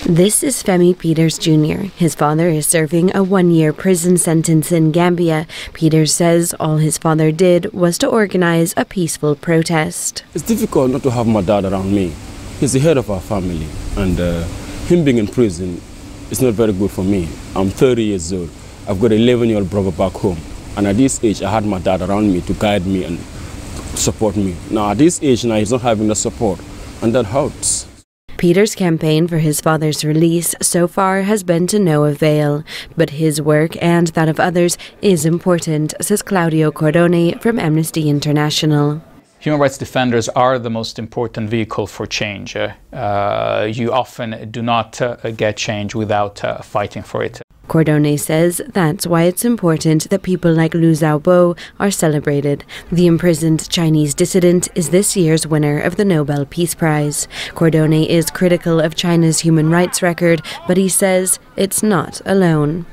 This is Femi Peters Jr. His father is serving a one-year prison sentence in Gambia. Peters says all his father did was to organize a peaceful protest. It's difficult not to have my dad around me. He's the head of our family, and him being in prison is not very good for me. I'm 30 years old. I've got an 11-year-old brother back home, and at this age I had my dad around me to guide me and support me. Now at this age now he's not having the support, and that hurts. Peters' campaign for his father's release so far has been to no avail, but his work and that of others is important, says Claudio Cordone from Amnesty International. Human rights defenders are the most important vehicle for change. You often do not get change without fighting for it. Cordone says that's why it's important that people like Liu Xiaobo are celebrated. The imprisoned Chinese dissident is this year's winner of the Nobel Peace Prize. Cordone is critical of China's human rights record, but he says it's not alone.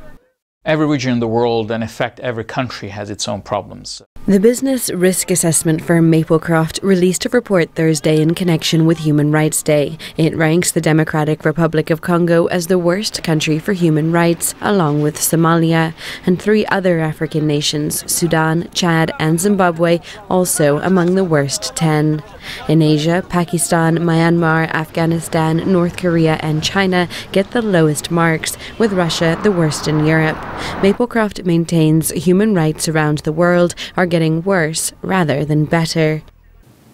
Every region in the world, and in fact every country, has its own problems. The business risk assessment firm Maplecroft released a report Thursday in connection with Human Rights Day. It ranks the Democratic Republic of Congo as the worst country for human rights, along with Somalia, and 3 other African nations, Sudan, Chad and Zimbabwe, also among the worst 10. In Asia, Pakistan, Myanmar, Afghanistan, North Korea and China get the lowest marks, with Russia the worst in Europe. Maplecroft maintains human rights around the world are getting worse rather than better.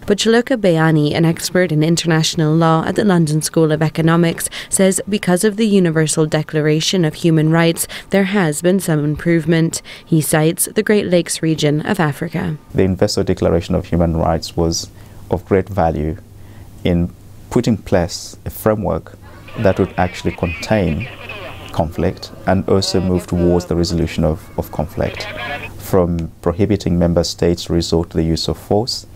But Chaloka Bayani, an expert in international law at the London School of Economics, says because of the Universal Declaration of Human Rights, there has been some improvement. He cites the Great Lakes region of Africa. The Universal Declaration of Human Rights was of great value in putting in place a framework that would actually contain conflict and also move towards the resolution of conflict, from prohibiting member states to resort to the use of force,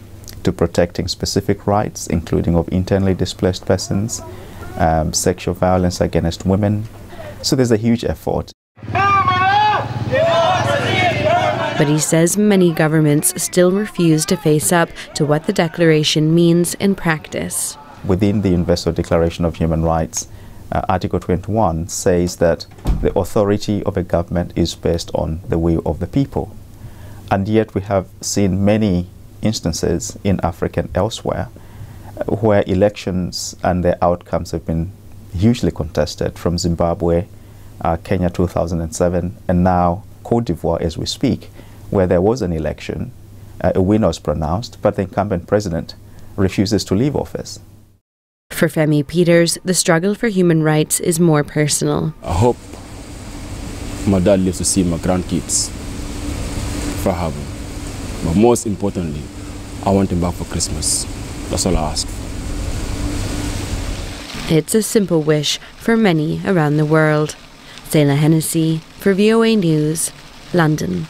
to protecting specific rights, including of internally displaced persons, sexual violence against women. So there's a huge effort. But he says many governments still refuse to face up to what the declaration means in practice. Within the Universal Declaration of Human Rights, Article 21 says that the authority of a government is based on the will of the people. And yet we have seen many instances in Africa and elsewhere where elections and their outcomes have been hugely contested, from Zimbabwe, Kenya 2007, and now Cote d'Ivoire as we speak, where there was an election, a winner was pronounced, but the incumbent president refuses to leave office. For Femi Peters, the struggle for human rights is more personal. I hope my dad lives to see my grandkids if I have him. But most importantly, I want him back for Christmas. That's all I ask for. It's a simple wish for many around the world. Selah Hennessy for VOA News, London.